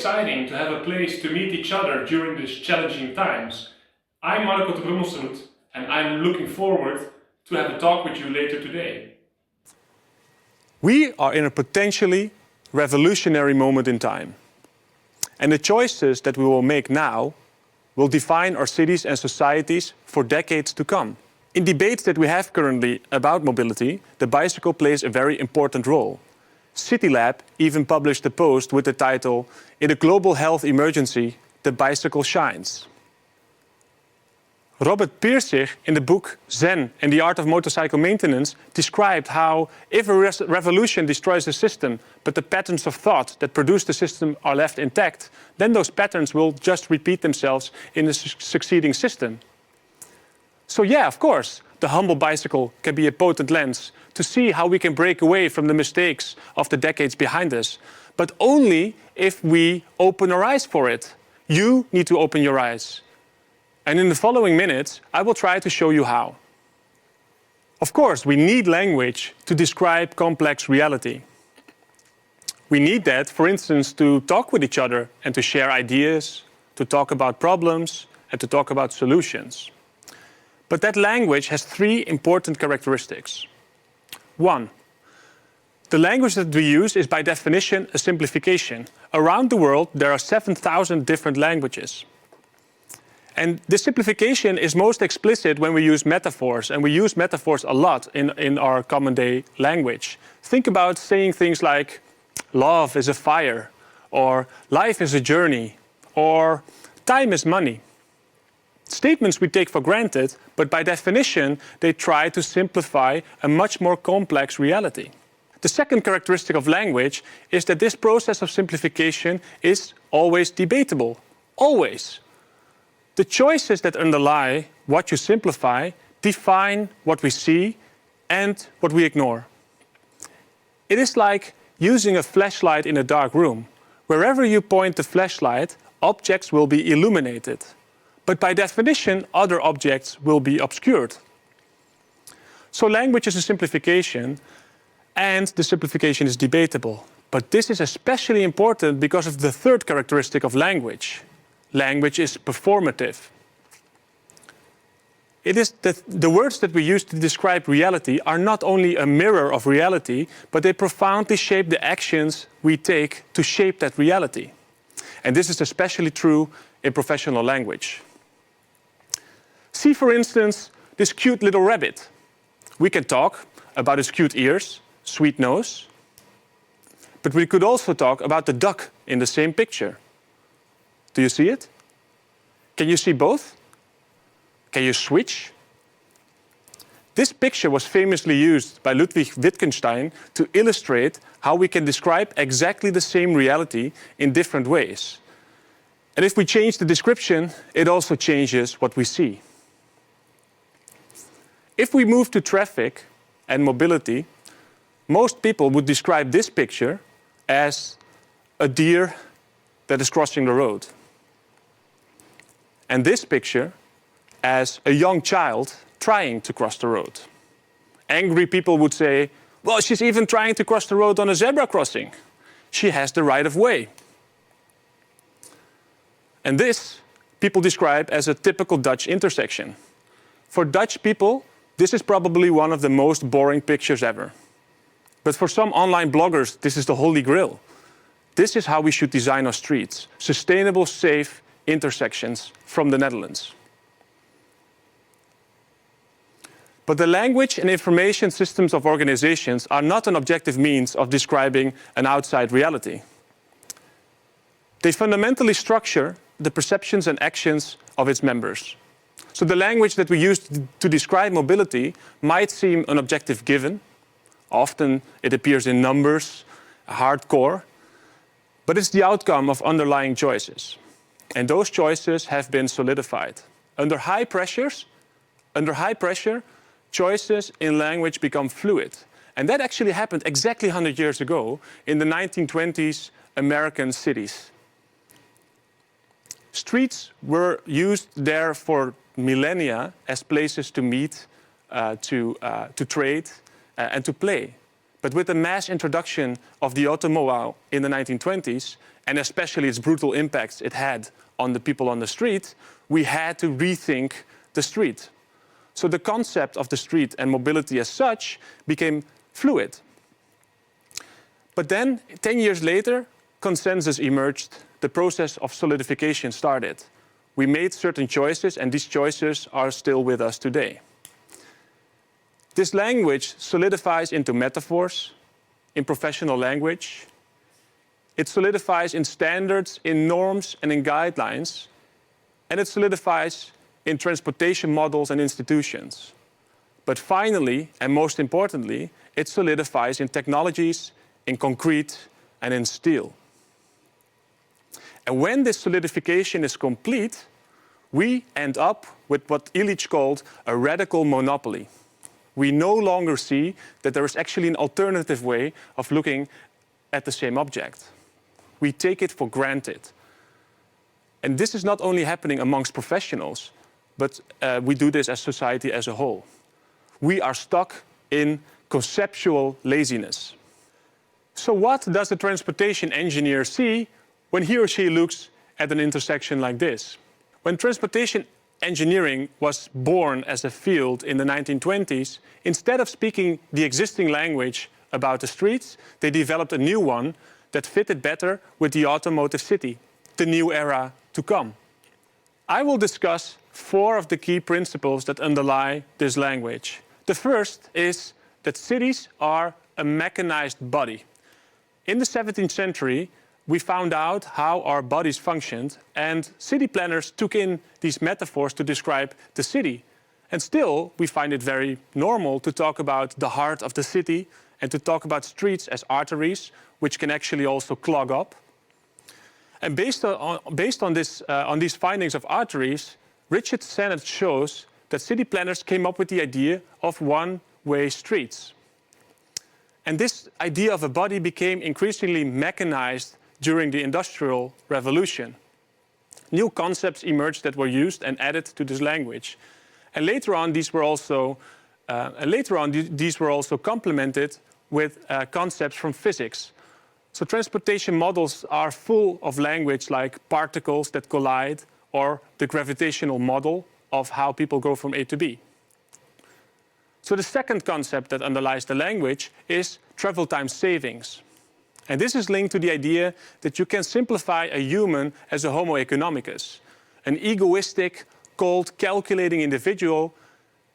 Exciting to have a place to meet each other during these challenging times. I'm Marco Te Brömmelstroet and I'm looking forward to have a talk with you later today. We are in a potentially revolutionary moment in time. And the choices that we will make now will define our cities and societies for decades to come. In debates that we have currently about mobility, the bicycle plays a very important role. CityLab even published a post with the title, "In a global health emergency, the bicycle shines." Robert Pirsig, in the book Zen and the Art of Motorcycle Maintenance, described how if a revolution destroys the system, but the patterns of thought that produce the system are left intact, then those patterns will just repeat themselves in the succeeding system. So yeah, of course, the humble bicycle can be a potent lens to see how we can break away from the mistakes of the decades behind us, but only if we open our eyes for it. You need to open your eyes. And in the following minutes, I will try to show you how. Of course, we need language to describe complex reality. We need that, for instance, to talk with each other and to share ideas, to talk about problems, and to talk about solutions. But that language has three important characteristics. One, the language that we use is by definition a simplification. Around the world, there are 7,000 different languages. And this simplification is most explicit when we use metaphors, and we use metaphors a lot in our common day language. Think about saying things like, love is a fire, or life is a journey, or time is money. Statements we take for granted, but by definition, they try to simplify a much more complex reality. The second characteristic of language is that this process of simplification is always debatable. Always. The choices that underlie what you simplify define what we see and what we ignore. It is like using a flashlight in a dark room. Wherever you point the flashlight, objects will be illuminated. But by definition, other objects will be obscured. So language is a simplification, and the simplification is debatable. But this is especially important because of the third characteristic of language. Language is performative. It is that the words that we use to describe reality are not only a mirror of reality, but they profoundly shape the actions we take to shape that reality. And this is especially true in professional language. See, for instance, this cute little rabbit. We can talk about his cute ears, sweet nose, but we could also talk about the duck in the same picture. Do you see it? Can you see both? Can you switch? This picture was famously used by Ludwig Wittgenstein to illustrate how we can describe exactly the same reality in different ways. And if we change the description, it also changes what we see. If we move to traffic and mobility, most people would describe this picture as a deer that is crossing the road. And this picture as a young child trying to cross the road. Angry people would say, well, she's even trying to cross the road on a zebra crossing. She has the right of way. And this people describe as a typical Dutch intersection. For Dutch people, this is probably one of the most boring pictures ever. But for some online bloggers, this is the holy grail. This is how we should design our streets. Sustainable, safe intersections from the Netherlands. But the language and information systems of organizations are not an objective means of describing an outside reality. They fundamentally structure the perceptions and actions of its members. So the language that we use to describe mobility might seem an objective given. Often it appears in numbers, hardcore, but it's the outcome of underlying choices. And those choices have been solidified. Under high pressure, choices in language become fluid. And that actually happened exactly 100 years ago in the 1920s American cities. Streets were used there for millennia as places to meet, to trade, and to play. But with the mass introduction of the automobile in the 1920s and especially its brutal impacts it had on the people on the street, we had to rethink the street. So the concept of the street and mobility as such became fluid. But then, 10 years later, consensus emerged, the process of solidification started. We made certain choices, and these choices are still with us today. This language solidifies into metaphors, in professional language. It solidifies in standards, in norms, and in guidelines. And it solidifies in transportation models and institutions. But finally, and most importantly, it solidifies in technologies, in concrete, and in steel. And when this solidification is complete, we end up with what Illich called a radical monopoly. We no longer see that there is actually an alternative way of looking at the same object. We take it for granted. And this is not only happening amongst professionals, but we do this as society as a whole. We are stuck in conceptual laziness. So what does a transportation engineer see when he or she looks at an intersection like this? When transportation engineering was born as a field in the 1920s, instead of speaking the existing language about the streets, they developed a new one that fitted better with the automotive city, the new era to come. I will discuss 4 of the key principles that underlie this language. The first is that cities are a mechanized body. In the 17th century, we found out how our bodies functioned, and city planners took in these metaphors to describe the city. And still, we find it very normal to talk about the heart of the city and to talk about streets as arteries, which can actually also clog up. And based on these findings of arteries, Richard Sennett shows that city planners came up with the idea of one-way streets. And this idea of a body became increasingly mechanized during the Industrial Revolution. New concepts emerged that were used and added to this language. And later on, these were also complemented with concepts from physics. So transportation models are full of language like particles that collide or the gravitational model of how people go from A to B. So the second concept that underlies the language is travel time savings. And this is linked to the idea that you can simplify a human as a homo economicus, an egoistic, cold, calculating individual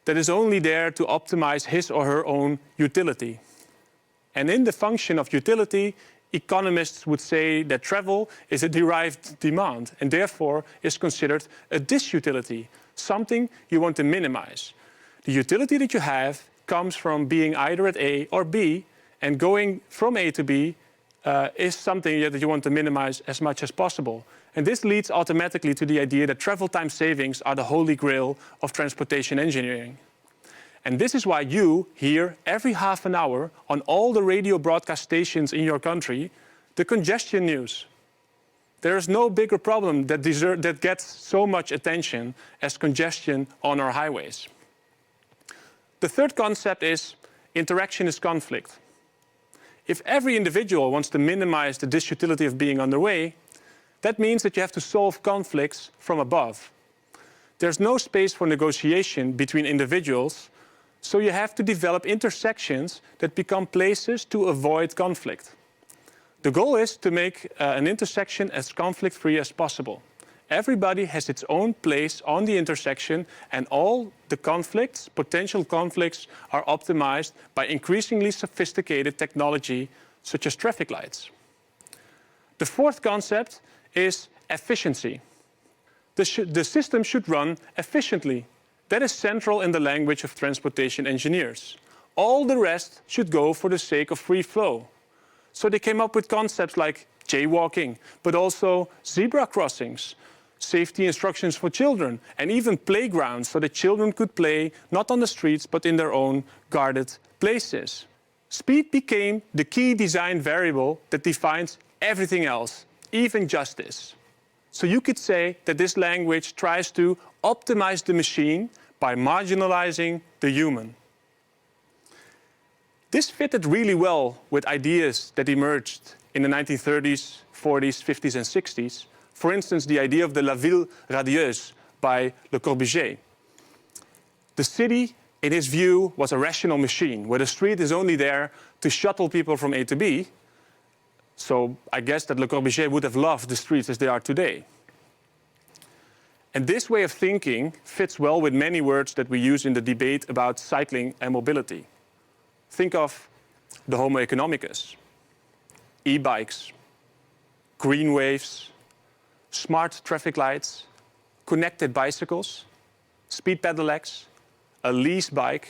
that is only there to optimize his or her own utility. And in the function of utility, economists would say that travel is a derived demand and therefore is considered a disutility, something you want to minimize. The utility that you have comes from being either at A or B, and going from A to B is something that you want to minimize as much as possible. And this leads automatically to the idea that travel time savings are the holy grail of transportation engineering. And this is why you hear every half an hour on all the radio broadcast stations in your country the congestion news. There is no bigger problem that gets so much attention as congestion on our highways. The third concept is interaction is conflict. If every individual wants to minimize the disutility of being on the way, that means that you have to solve conflicts from above. There's no space for negotiation between individuals, so you have to develop intersections that become places to avoid conflict. The goal is to make an intersection as conflict-free as possible. Everybody has its own place on the intersection, and all the conflicts, potential conflicts, are optimized by increasingly sophisticated technology such as traffic lights. The fourth concept is efficiency. The system should run efficiently. That is central in the language of transportation engineers. All the rest should go for the sake of free flow. So they came up with concepts like jaywalking, but also zebra crossings, safety instructions for children, and even playgrounds so that children could play not on the streets but in their own guarded places. Speed became the key design variable that defines everything else, even justice. So you could say that this language tries to optimize the machine by marginalizing the human. This fitted really well with ideas that emerged in the 1930s, 40s, 50s, and 60s. For instance, the idea of the La Ville radieuse by Le Corbusier. The city, in his view, was a rational machine, where the street is only there to shuttle people from A to B. So I guess that Le Corbusier would have loved the streets as they are today. And this way of thinking fits well with many words that we use in the debate about cycling and mobility. Think of the Homo economicus, e-bikes, green waves, smart traffic lights, connected bicycles, speed pedelecs, a lease bike,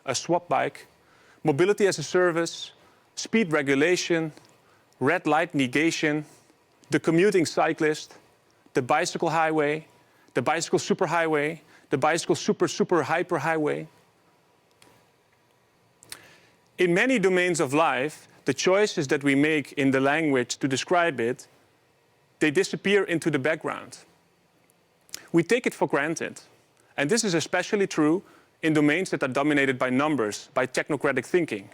a swap bike, mobility as a service, speed regulation, red light negation, the commuting cyclist, the bicycle highway, the bicycle superhighway, the bicycle super hyperhighway. In many domains of life, the choices that we make in the language to describe it, they disappear into the background. We take it for granted. And this is especially true in domains that are dominated by numbers, by technocratic thinking.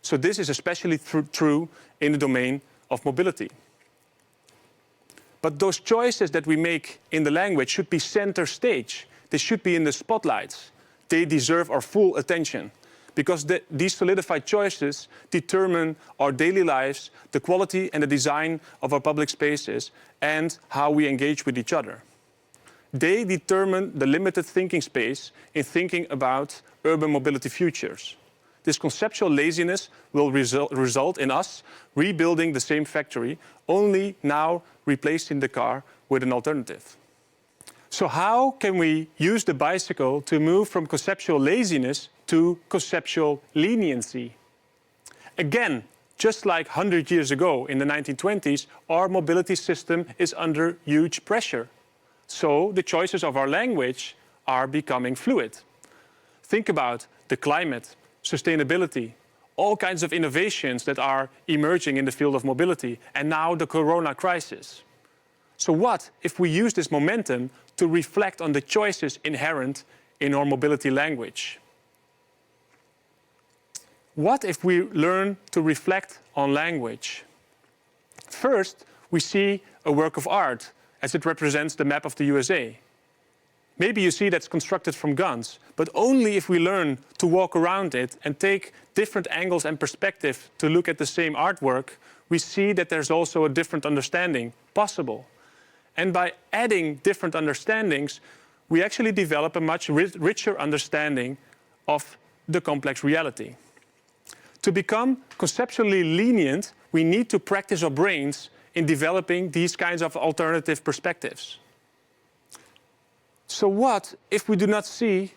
So this is especially true in the domain of mobility. But those choices that we make in the language should be center stage. They should be in the spotlights. They deserve our full attention, because these solidified choices determine our daily lives, the quality and the design of our public spaces, and how we engage with each other. They determine the limited thinking space in thinking about urban mobility futures. This conceptual laziness will result in us rebuilding the same factory, only now replacing the car with an alternative. So how can we use the bicycle to move from conceptual laziness to conceptual leniency? Again, just like 100 years ago in the 1920s, our mobility system is under huge pressure. So the choices of our language are becoming fluid. Think about the climate, sustainability, all kinds of innovations that are emerging in the field of mobility, and now the corona crisis. So what if we use this momentum to reflect on the choices inherent in our mobility language? What if we learn to reflect on language? First, we see a work of art as it represents the map of the USA. Maybe you see that's constructed from guns, but only if we learn to walk around it and take different angles and perspective to look at the same artwork, we see that there's also a different understanding possible. And by adding different understandings, we actually develop a much richer understanding of the complex reality. To become conceptually lenient, we need to practice our brains in developing these kinds of alternative perspectives. So what if we do not see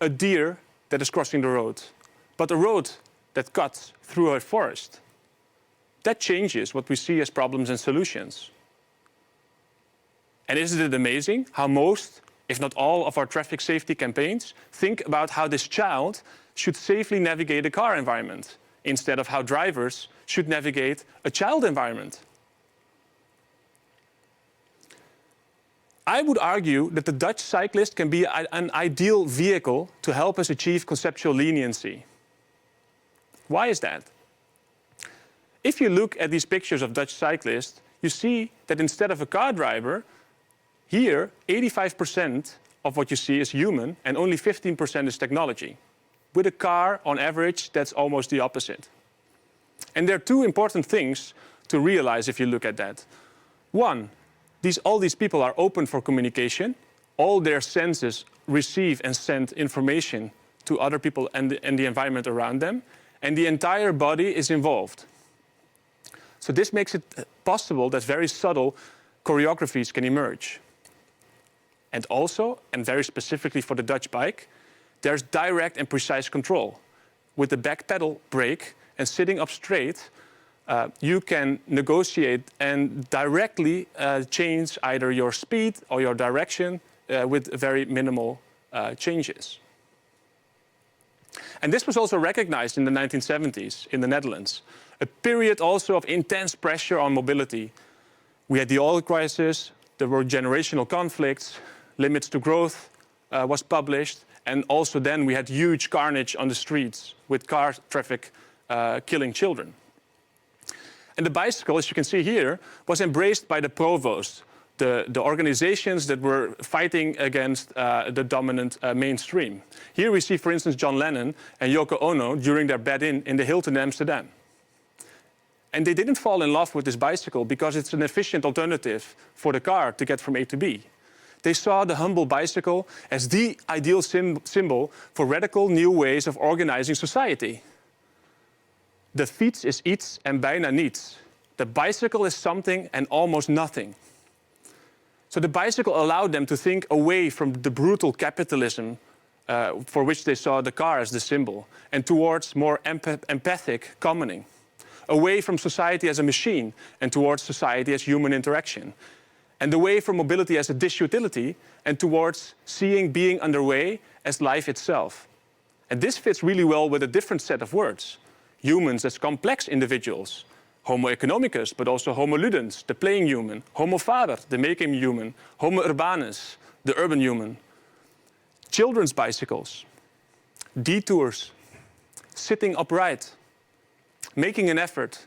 a deer that is crossing the road, but a road that cuts through a forest? That changes what we see as problems and solutions. And isn't it amazing how most, if not all, of our traffic safety campaigns think about how this child should safely navigate a car environment, instead of how drivers should navigate a child environment? I would argue that the Dutch cyclist can be an ideal vehicle to help us achieve conceptual leniency. Why is that? If you look at these pictures of Dutch cyclists, you see that instead of a car driver, here 85% of what you see is human and only 15% is technology. With a car, on average, that's almost the opposite. And there are two important things to realize if you look at that. One, all these people are open for communication. All their senses receive and send information to other people and the environment around them. And the entire body is involved. So this makes it possible that very subtle choreographies can emerge. And also, and very specifically for the Dutch bike, there's direct and precise control. With the back pedal brake and sitting up straight, you can negotiate and directly change either your speed or your direction with very minimal changes. And this was also recognized in the 1970s in the Netherlands, a period also of intense pressure on mobility. We had the oil crisis, there were generational conflicts, limits to growth was published, and also then we had huge carnage on the streets with car traffic killing children. And the bicycle, as you can see here, was embraced by the provost, the organizations that were fighting against the dominant mainstream. Here we see, for instance, John Lennon and Yoko Ono during their bed-in in the Hilton in Amsterdam. And they didn't fall in love with this bicycle because it's an efficient alternative for the car to get from A to B. They saw the humble bicycle as the ideal symbol for radical new ways of organizing society. The fiets is iets en bijna niets. The bicycle is something and almost nothing. So the bicycle allowed them to think away from the brutal capitalism for which they saw the car as the symbol, and towards more empathic commoning. Away from society as a machine and towards society as human interaction. And away from mobility as a disutility and towards seeing being underway as life itself. And this fits really well with a different set of words. Humans as complex individuals. Homo economicus, but also homo ludens, the playing human. Homo faber, the making human. Homo urbanus, the urban human. Children's bicycles. Detours. Sitting upright. Making an effort.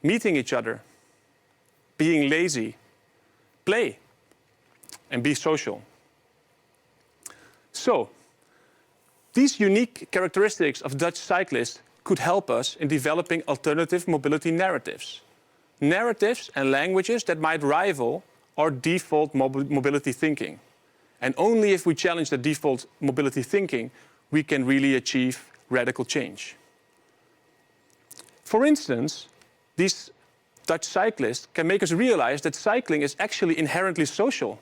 Meeting each other. Being lazy. Play. And be social. So, these unique characteristics of Dutch cyclists could help us in developing alternative mobility narratives. Narratives and languages that might rival our default mobility thinking. And only if we challenge the default mobility thinking, we can really achieve radical change. For instance, these Dutch cyclists can make us realize that cycling is actually inherently social.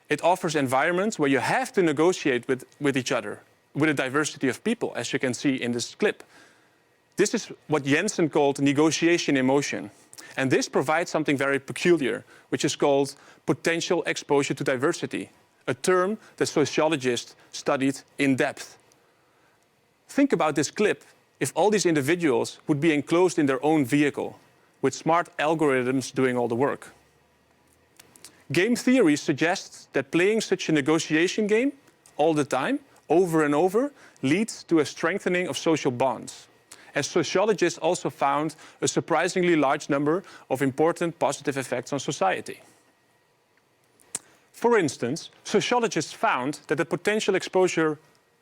It offers environments where you have to negotiate with each other, with a diversity of people, as you can see in this clip. This is what Jensen called negotiation in motion. And this provides something very peculiar, which is called potential exposure to diversity, a term that sociologists studied in depth. Think about this clip if all these individuals would be enclosed in their own vehicle, with smart algorithms doing all the work. Game theory suggests that playing such a negotiation game all the time, over and over, leads to a strengthening of social bonds. And sociologists also found a surprisingly large number of important positive effects on society. For instance, sociologists found that the potential exposure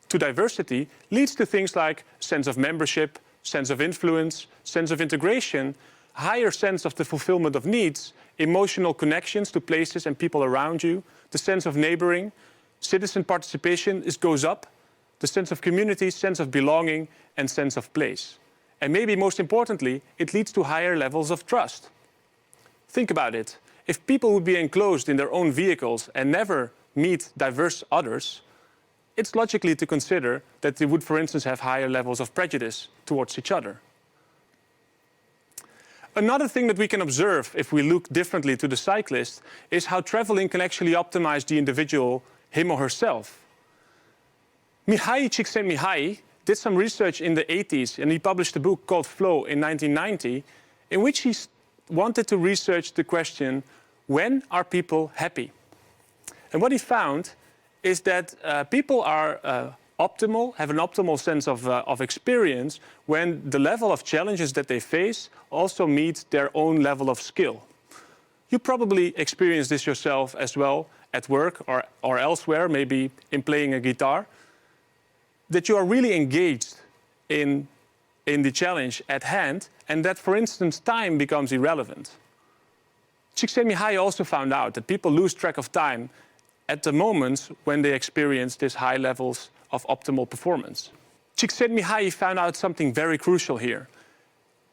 to diversity leads to things like sense of membership, sense of influence, sense of integration, higher sense of the fulfillment of needs, emotional connections to places and people around you, the sense of neighboring, citizen participation goes up, the sense of community, sense of belonging, and sense of place. And maybe most importantly, it leads to higher levels of trust. Think about it. If people would be enclosed in their own vehicles and never meet diverse others, it's logically to consider that they would, for instance, have higher levels of prejudice towards each other. Another thing that we can observe if we look differently to the cyclist is how traveling can actually optimize the individual, him or herself. Mihai Csikszentmihalyi did some research in the 80s, and he published a book called Flow in 1990, in which he wanted to research the question, when are people happy? And what he found is that people are optimal, have an optimal sense of experience when the level of challenges that they face also meets their own level of skill. You probably experience this yourself as well at work or elsewhere, maybe in playing a guitar, that you are really engaged in the challenge at hand, and that, for instance, time becomes irrelevant. Csikszentmihalyi also found out that people lose track of time at the moments when they experience these high levels of optimal performance. Csikszentmihalyi found out something very crucial here.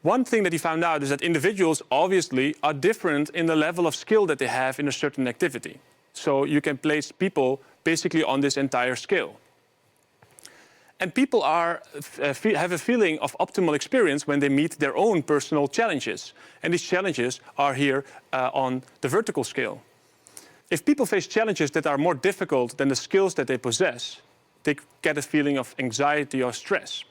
One thing that he found out is that individuals obviously are different in the level of skill that they have in a certain activity. So you can place people basically on this entire scale. And people have a feeling of optimal experience when they meet their own personal challenges. And these challenges are here on the vertical scale. If people face challenges that are more difficult than the skills that they possess, they get a feeling of anxiety or stress.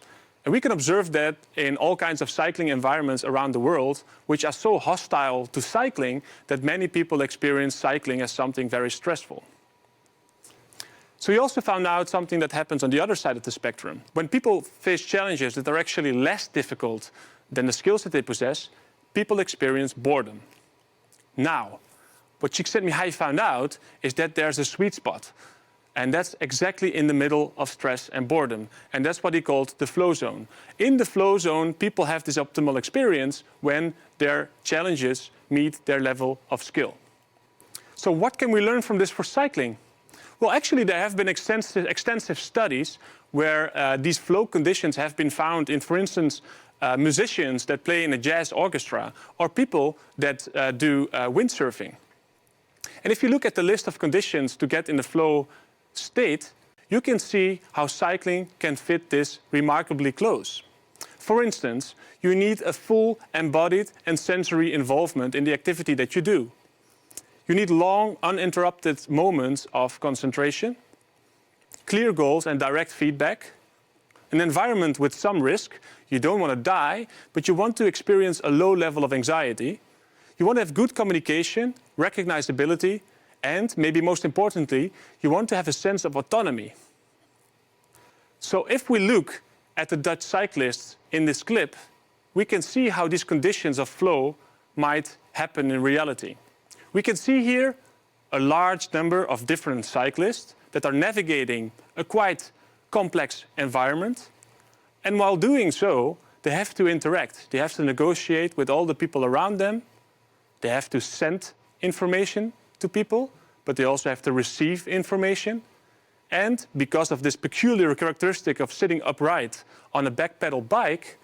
And we can observe that in all kinds of cycling environments around the world, which are so hostile to cycling that many people experience cycling as something very stressful. So he also found out something that happens on the other side of the spectrum. When people face challenges that are actually less difficult than the skills that they possess, people experience boredom. Now, what Csikszentmihalyi found out is that there's a sweet spot. And that's exactly in the middle of stress and boredom. And that's what he called the flow zone. In the flow zone, people have this optimal experience when their challenges meet their level of skill. So what can we learn from this for cycling? Well, actually, there have been extensive studies where these flow conditions have been found in, for instance, musicians that play in a jazz orchestra or people that do windsurfing. And if you look at the list of conditions to get in the flow state, you can see how cycling can fit this remarkably close. For instance, you need a full embodied and sensory involvement in the activity that you do. You need long, uninterrupted moments of concentration, clear goals and direct feedback, an environment with some risk. You don't want to die, but you want to experience a low level of anxiety. You want to have good communication, recognizability, and maybe most importantly, you want to have a sense of autonomy. So if we look at the Dutch cyclists in this clip, we can see how these conditions of flow might happen in reality. We can see here a large number of different cyclists that are navigating a quite complex environment. And while doing so, they have to interact. They have to negotiate with all the people around them. They have to send information to people, but they also have to receive information. And because of this peculiar characteristic of sitting upright on a back pedal bike,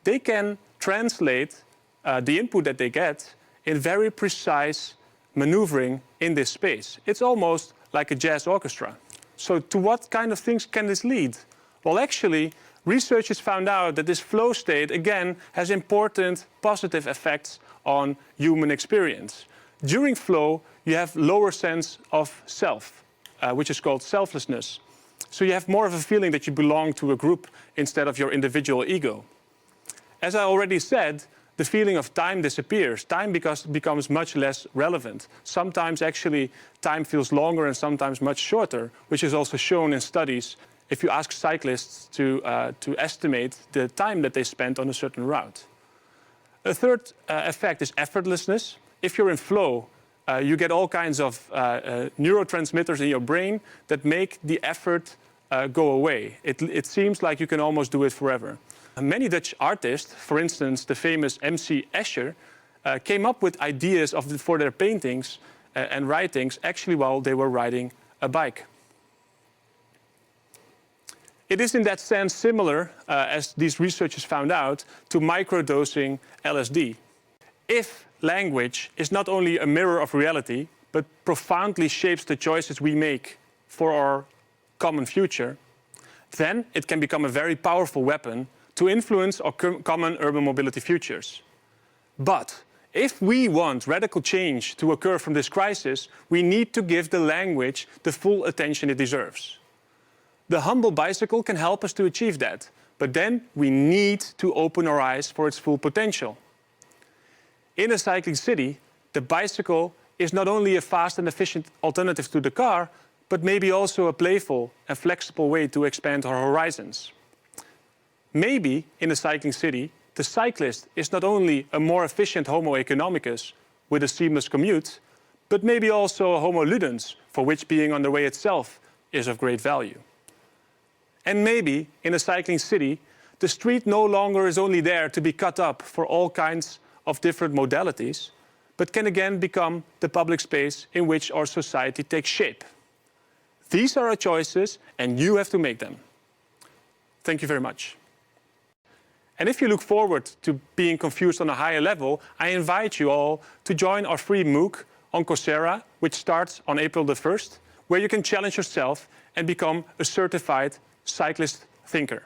they can translate the input that they get in very precise maneuvering in this space. It's almost like a jazz orchestra. So to what kind of things can this lead? Well, actually, researchers found out that this flow state, again, has important positive effects on human experience. During flow, you have lower sense of self, which is called selflessness. So you have more of a feeling that you belong to a group instead of your individual ego. As I already said, the feeling of time disappears. Time becomes much less relevant. Sometimes actually time feels longer and sometimes much shorter, which is also shown in studies if you ask cyclists to estimate the time that they spend on a certain route. A third effect is effortlessness. If you're in flow, you get all kinds of neurotransmitters in your brain that make the effort go away. It seems like you can almost do it forever. Many Dutch artists, for instance, the famous MC Escher, came up with ideas for their paintings and writings actually while they were riding a bike. It is in that sense similar, as these researchers found out, to microdosing LSD. If language is not only a mirror of reality, but profoundly shapes the choices we make for our common future, then it can become a very powerful weapon to influence our common urban mobility futures. But if we want radical change to occur from this crisis, we need to give the language the full attention it deserves. The humble bicycle can help us to achieve that, but then we need to open our eyes for its full potential. In a cycling city, the bicycle is not only a fast and efficient alternative to the car, but maybe also a playful and flexible way to expand our horizons. Maybe in a cycling city, the cyclist is not only a more efficient Homo economicus with a seamless commute, but maybe also a Homo ludens, for which being on the way itself is of great value. And maybe in a cycling city, the street no longer is only there to be cut up for all kinds of different modalities, but can again become the public space in which our society takes shape. These are our choices, and you have to make them. Thank you very much. And if you look forward to being confused on a higher level, I invite you all to join our free MOOC on Coursera, which starts on April the 1st, where you can challenge yourself and become a certified cyclist thinker.